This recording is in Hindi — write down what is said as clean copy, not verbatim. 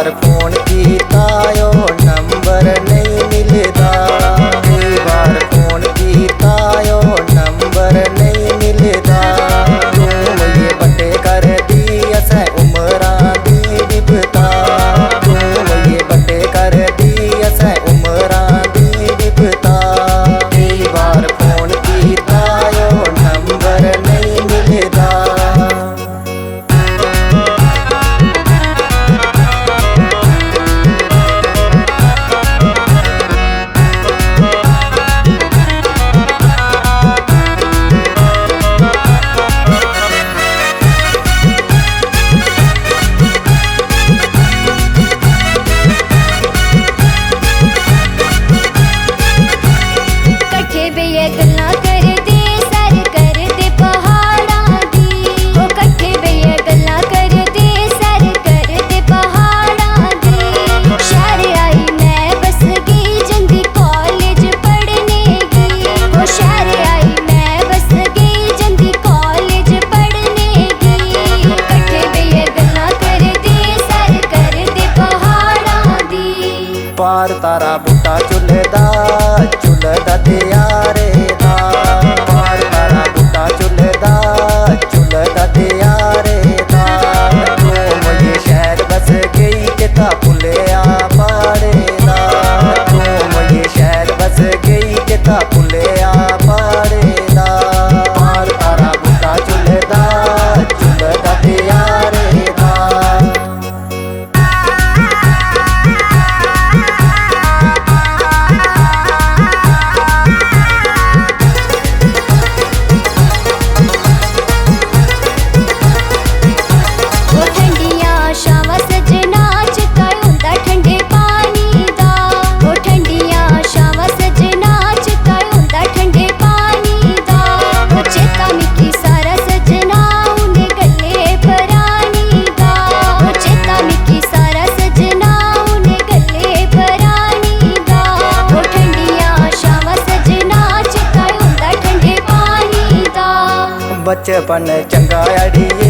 बार फोन कीता ओ नंबर नहीं मिलदा, कई बार फोन कीता ओ नंबर नहीं मिलदा। तू ये बटे कर दी असें उमरां दी विपता, तू ये बटे कर दी असें उमरां दी विपता। कई बार फोन कीता ओ नंबर नहीं मिलदा। पार तारा बूटा चुलदा चुलदा दियारे दा, पार तारा बूटा चुलदा चुलदा दियारे दा। तू ये शहर बस गई किता भुलिया पारे दा, तू ये शहर बस गई किता भुलिया पारे दा। पार तारा बूटा चुलदा चुलदा दियारे दा। बचपन चंगा अड़िए